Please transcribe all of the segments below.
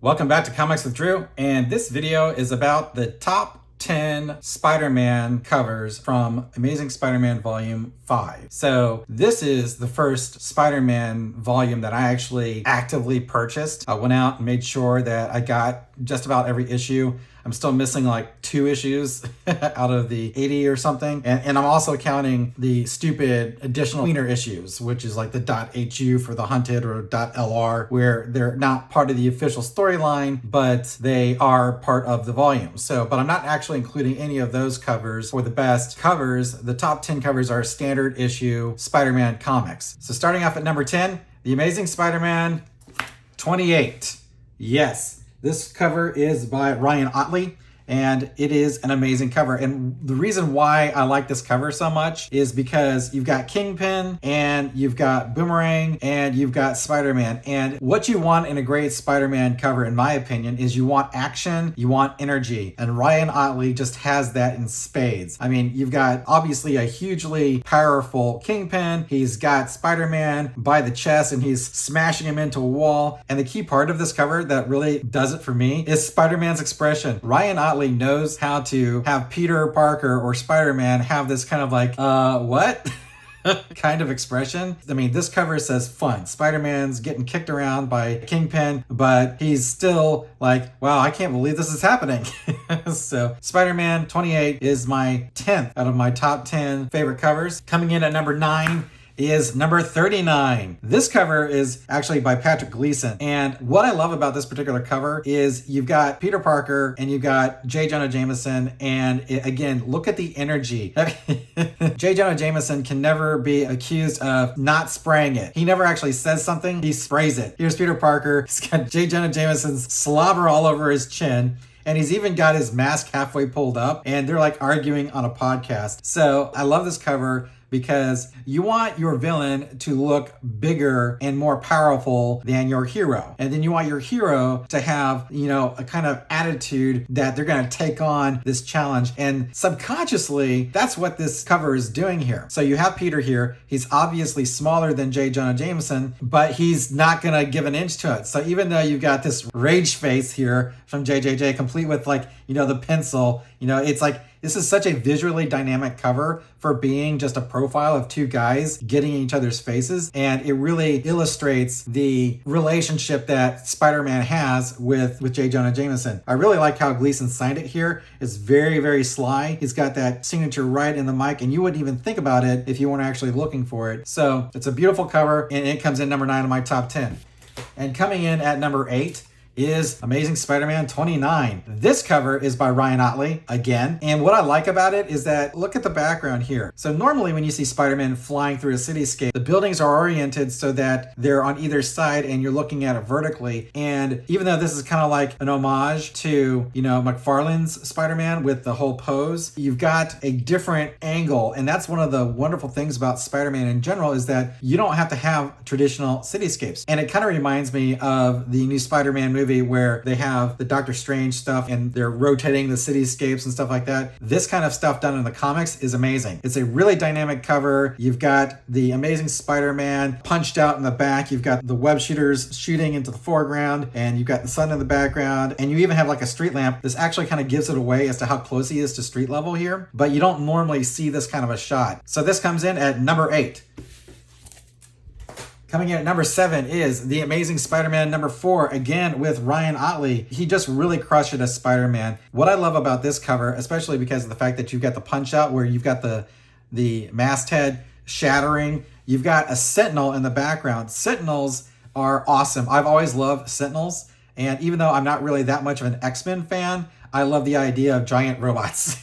Welcome back to Comics with Drew, and this video is about the top 10 Spider-Man covers from Amazing Spider-Man Volume 5. So this is the first Spider-Man volume that I actually actively purchased. I went out and made sure that I got just about every issue. I'm still missing like 2 issues out of the 80 or something. And I'm also counting the stupid additional cleaner issues, which is like the .hu for the Hunted or .lr, where they're not part of the official storyline, but they are part of the volume. So, but I'm not actually including any of those covers for the best covers. The top 10 covers are standard issue Spider-Man comics. So starting off at number 10, The Amazing Spider-Man 28. Yes. This cover is by Ryan Ottley, and it is an amazing cover. And the reason why I like this cover so much is because you've got Kingpin, and you've got Boomerang, and you've got Spider-Man. And what you want in a great Spider-Man cover, in my opinion, is you want action, you want energy. And Ryan Ottley just has that in spades. I mean, you've got obviously a hugely powerful Kingpin. He's got Spider-Man by the chest, and he's smashing him into a wall. And the key part of this cover that really does it for me is Spider-Man's expression. Ryan Ottley knows how to have Peter Parker or Spider-Man have this kind of like, what? kind of expression. I mean, this cover says fun. Spider-Man's getting kicked around by Kingpin, but he's still like, wow, I can't believe this is happening. So Spider-Man 28 is my 10th out of my top 10 favorite covers. Coming in at number 9 is number 39. This cover is actually by Patrick Gleason. And what I love about this particular cover is you've got Peter Parker and you've got J. Jonah Jameson. And again, look at the energy. J. Jonah Jameson can never be accused of not spraying it. He never actually says something, he sprays it. Here's Peter Parker. He's got J. Jonah Jameson's slobber all over his chin. And he's even got his mask halfway pulled up, and they're like arguing on a podcast. So I love this cover because you want your villain to look bigger and more powerful than your hero. And then you want your hero to have, you know, a kind of attitude that they're going to take on this challenge. And subconsciously, that's what this cover is doing here. So you have Peter here. He's obviously smaller than J. Jonah Jameson, but he's not going to give an inch to it. So even though you've got this rage face here from JJJ, complete with like, you know, the pencil, you know, it's like, this is such a visually dynamic cover for being just a profile of 2 guys getting in each other's faces. And it really illustrates the relationship that Spider-Man has with J. Jonah Jameson. I really like how Gleason signed it here. It's very, very sly. He's got that signature right in the mic, and you wouldn't even think about it if you weren't actually looking for it. So it's a beautiful cover, and it comes in number 9 of my top 10. And coming in at number 8 is Amazing Spider-Man 29. This cover is by Ryan Ottley again. And what I like about it is that, look at the background here. So normally when you see Spider-Man flying through a cityscape, the buildings are oriented so that they're on either side and you're looking at it vertically. And even though this is kind of like an homage to, you know, McFarlane's Spider-Man with the whole pose, you've got a different angle. And that's one of the wonderful things about Spider-Man in general, is that you don't have to have traditional cityscapes. And it kind of reminds me of the new Spider-Man movie where they have the Doctor Strange stuff and they're rotating the cityscapes and stuff like that. This kind of stuff done in the comics is amazing. It's a really dynamic cover. You've got the Amazing Spider-Man punched out in the back. You've got the web shooters shooting into the foreground, and you've got the sun in the background, and you even have like a street lamp. This actually kind of gives it away as to how close he is to street level here, but you don't normally see this kind of a shot. So this comes in at number 8. Coming in at number 7 is The Amazing Spider-Man number 4, again with Ryan Ottley. He just really crushed it as Spider-Man. What I love about this cover, especially because of the fact that you've got the punch out where you've got the masthead shattering. You've got a Sentinel in the background. Sentinels are awesome. I've always loved Sentinels. And even though I'm not really that much of an X-Men fan, I love the idea of giant robots.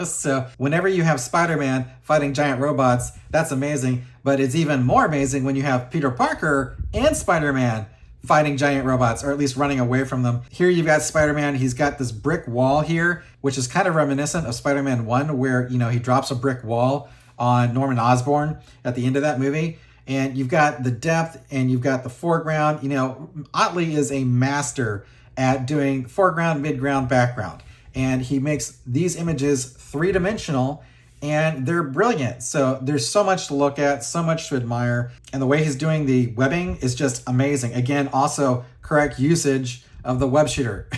So whenever you have Spider-Man fighting giant robots, that's amazing. But it's even more amazing when you have Peter Parker and Spider-Man fighting giant robots, or at least running away from them. Here you've got Spider-Man. He's got this brick wall here, which is kind of reminiscent of Spider-Man 1, where, you know, he drops a brick wall on Norman Osborn at the end of that movie. And you've got the depth and you've got the foreground. You know, Ottley is a master at doing foreground, midground, background. And he makes these images 3-dimensional, and they're brilliant. So there's so much to look at, so much to admire. And the way he's doing the webbing is just amazing. Again, also correct usage of the web shooter.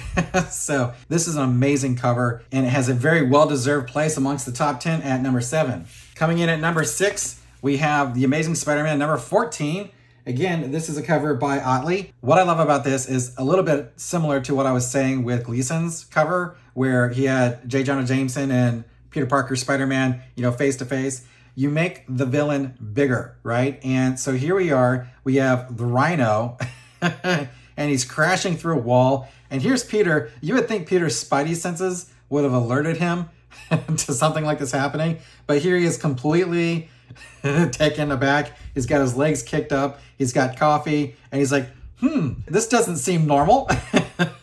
So this is an amazing cover, and it has a very well-deserved place amongst the top 10 at number 7. Coming in at number 6, we have The Amazing Spider-Man number 14. Again, this is a cover by Otley. What I love about this is a little bit similar to what I was saying with Gleason's cover, where he had J. Jonah Jameson and Peter Parker Spider-Man, face to face. You make the villain bigger, right? And so here we are. We have the Rhino, and he's crashing through a wall. And here's Peter. You would think Peter's spidey senses would have alerted him to something like this happening, but here he is completely taken aback. He's got his legs kicked up. He's got coffee, and he's like, this doesn't seem normal.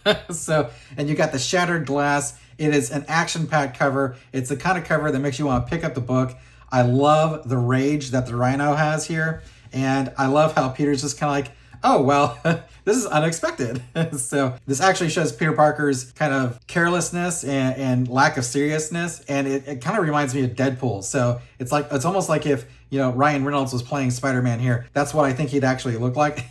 And you got the shattered glass. It is an action-packed cover. It's the kind of cover that makes you want to pick up the book. I love the rage that the Rhino has here, and I love how Peter's just kind of like, oh, well, this is unexpected. So this actually shows Peter Parker's kind of carelessness and lack of seriousness, and it kind of reminds me of Deadpool. So it's almost like if, Ryan Reynolds was playing Spider-Man here. That's what I think he'd actually look like.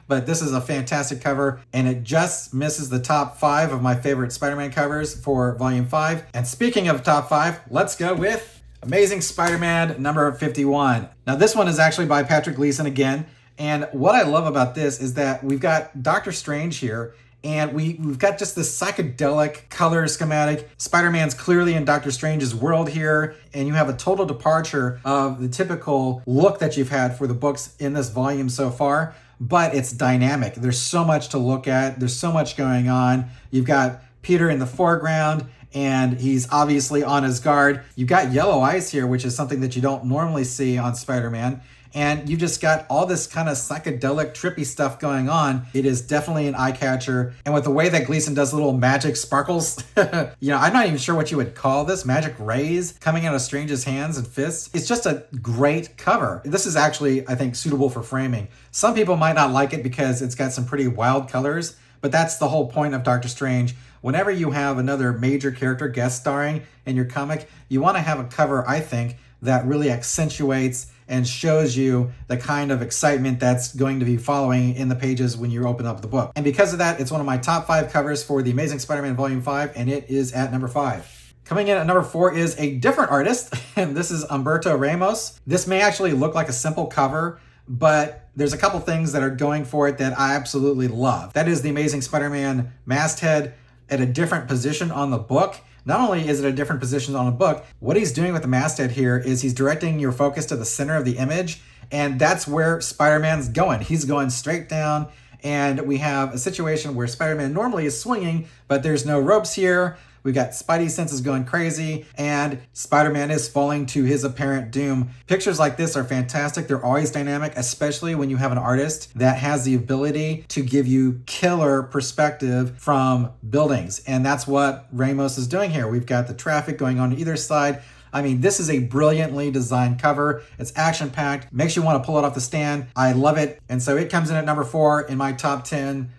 But this is a fantastic cover, and it just misses the top 5 of my favorite Spider-Man covers for Volume 5. And speaking of top 5, let's go with Amazing Spider-Man number 51. Now this one is actually by Patrick Gleason again. And what I love about this is that we've got Doctor Strange here, and we've got just this psychedelic color schematic. Spider-Man's clearly in Doctor Strange's world here, and you have a total departure of the typical look that you've had for the books in this volume so far, but it's dynamic. There's so much to look at. There's so much going on. You've got Peter in the foreground, and he's obviously on his guard. You've got yellow eyes here, which is something that you don't normally see on Spider-Man. And you just got all this kind of psychedelic, trippy stuff going on. It is definitely an eye catcher. And with the way that Gleason does little magic sparkles, I'm not even sure what you would call this, magic rays coming out of Strange's hands and fists. It's just a great cover. This is actually, I think, suitable for framing. Some people might not like it because it's got some pretty wild colors, but that's the whole point of Doctor Strange. Whenever you have another major character guest starring in your comic, you want to have a cover, I think, that really accentuates and shows you the kind of excitement that's going to be following in the pages when you open up the book. And because of that, it's one of my top 5 covers for The Amazing Spider-Man Volume 5, and it is at number 5. Coming in at number 4 is a different artist, and this is Umberto Ramos. This may actually look like a simple cover, but there's a couple things that are going for it that I absolutely love. That is the Amazing Spider-Man masthead at a different position on the book. Not only is it a different position on the book, what he's doing with the masthead here is he's directing your focus to the center of the image, and that's where Spider-Man's going. He's going straight down, and we have a situation where Spider-Man normally is swinging, but there's no ropes here. We've got Spidey senses going crazy, and Spider-Man is falling to his apparent doom. Pictures like this are fantastic. They're always dynamic, especially when you have an artist that has the ability to give you killer perspective from buildings. And that's what Ramos is doing here. We've got the traffic going on either side. I mean, this is a brilliantly designed cover. It's action-packed, makes you want to pull it off the stand. I love it. And so it comes in at number 4 in my top 10.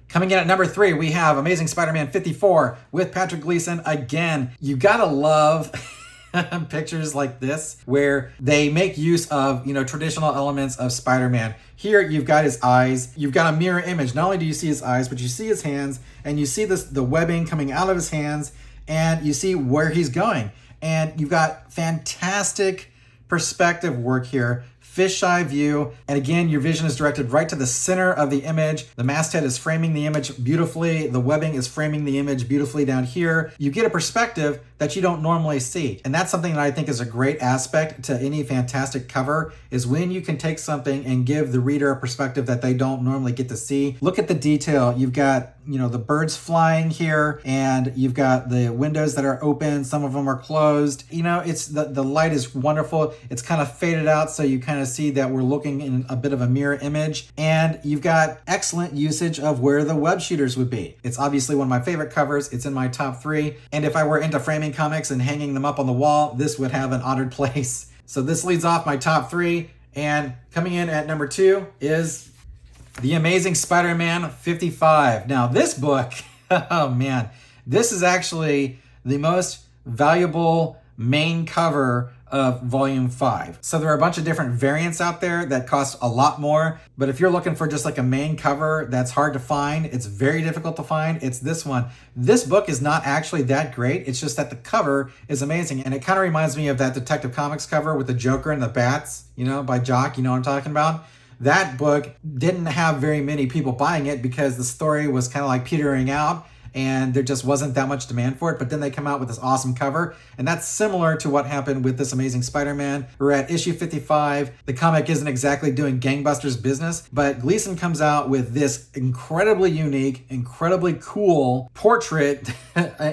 Coming in at number 3, we have Amazing Spider-Man 54 with Patrick Gleason again. You gotta love pictures like this where they make use of, traditional elements of Spider-Man. Here you've got his eyes. You've got a mirror image. Not only do you see his eyes, but you see his hands, and you see the webbing coming out of his hands, and you see where he's going. And you've got fantastic perspective work here. Fisheye view, and again, your vision is directed right to the center of the image. The masthead is framing the image beautifully. The webbing is framing the image beautifully down here. You get a perspective that you don't normally see. And that's something that I think is a great aspect to any fantastic cover, is when you can take something and give the reader a perspective that they don't normally get to see. Look at the detail. You've got, the birds flying here, and you've got the windows that are open. Some of them are closed. It's the light is wonderful. It's kind of faded out, so you kind of see that we're looking in a bit of a mirror image. And you've got excellent usage of where the web shooters would be. It's obviously one of my favorite covers. It's in my top 3. And if I were into framing comics and hanging them up on the wall, this would have an honored place. So this leads off my top 3. And coming in at number 2 is The Amazing Spider-Man 55. Now this book, oh man, this is actually the most valuable main cover of volume 5. So there are a bunch of different variants out there that cost a lot more, but if you're looking for just like a main cover that's hard to find, it's very difficult to find, it's this one. This book is not actually that great, it's just that the cover is amazing, and it kind of reminds me of that Detective Comics cover with the Joker and the bats, you know, by Jock, you know what I'm talking about? That book didn't have very many people buying it because the story was kind of like petering out, and there just wasn't that much demand for it. But then they come out with this awesome cover, and that's similar to what happened with this Amazing Spider-Man. We're at issue 55. The comic isn't exactly doing gangbusters business, but Gleason comes out with this incredibly unique, incredibly cool portrait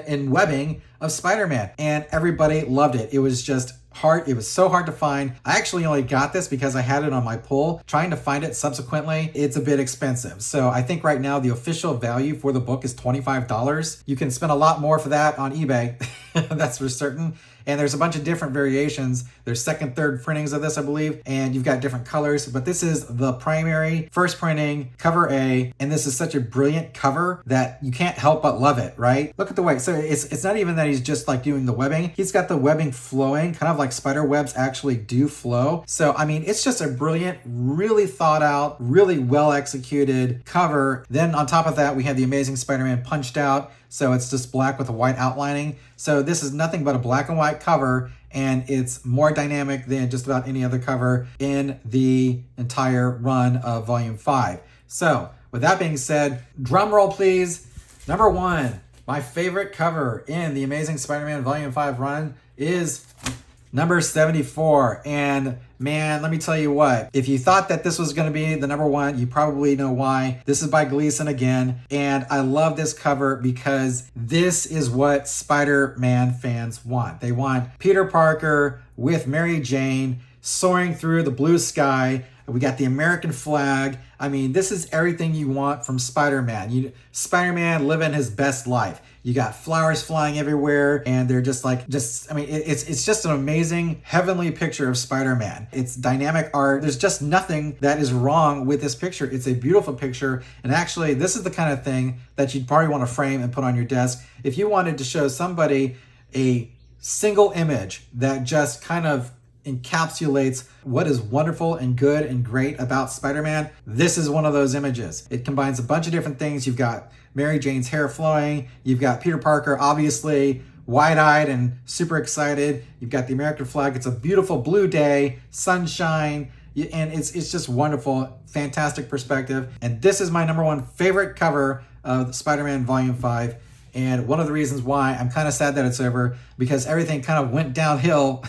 in webbing of Spider-Man, and everybody loved it. It was just hard. It was so hard to find. I actually only got this because I had it on my pull. Trying to find it subsequently, it's a bit expensive. So I think right now the official value for the book is $25. You can spend a lot more for that on eBay. That's for certain. And there's a bunch of different variations. There's second, third printings of this, I believe, and you've got different colors, but this is the primary first printing, cover A, and this is such a brilliant cover that you can't help but love it, right? Look at the way, so it's not even that he's just like doing the webbing. He's got the webbing flowing, kind of like spider webs actually do flow. So, I mean, it's just a brilliant, really thought out, really well executed cover. Then on top of that, we have the Amazing Spider-Man punched out. So it's just black with a white outlining. So this is nothing but a black and white cover, and it's more dynamic than just about any other cover in the entire run of volume 5. So with that being said, drum roll please. Number 1, my favorite cover in the Amazing Spider-Man volume 5 run is number 74. And man, let me tell you what, if you thought that this was going to be the number 1, you probably know why. This is by Gleason again, and I love this cover because this is what Spider-Man fans want. They want Peter Parker with Mary Jane soaring through the blue sky. We got the American flag. I mean, this is everything you want from Spider-Man. Spider-Man living his best life. You got flowers flying everywhere, and they're just I mean, it's just an amazing heavenly picture of Spider-Man. It's dynamic art. There's just nothing that is wrong with this picture. It's a beautiful picture, and actually, this is the kind of thing that you'd probably want to frame and put on your desk. If you wanted to show somebody a single image that just kind of encapsulates what is wonderful and good and great about Spider-Man, this is one of those images. It combines a bunch of different things. You've got Mary Jane's hair flowing. You've got Peter Parker, obviously wide-eyed and super excited. You've got the American flag. It's a beautiful blue day, sunshine, and it's just wonderful, fantastic perspective. And this is my number 1 favorite cover of Spider-Man Volume 5. And one of the reasons why I'm kind of sad that it's over, because everything kind of went downhill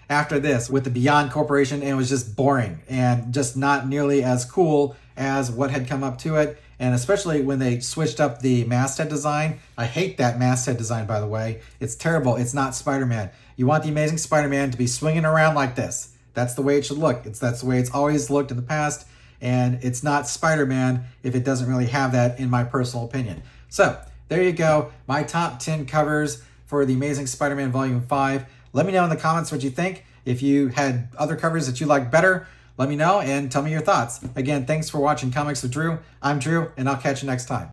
after this with the Beyond Corporation, and it was just boring and just not nearly as cool as what had come up to it. And especially when they switched up the masthead design. I hate that masthead design, by the way. It's terrible. It's not Spider-Man. You want the Amazing Spider-Man to be swinging around like this. That's the way it should look. That's the way it's always looked in the past. And it's not Spider-Man if it doesn't really have that, in my personal opinion. So there you go. My top 10 covers for the Amazing Spider-Man Volume 5. Let me know in the comments what you think. If you had other covers that you like better, let me know and tell me your thoughts. Again, thanks for watching Comics with Drew. I'm Drew, and I'll catch you next time.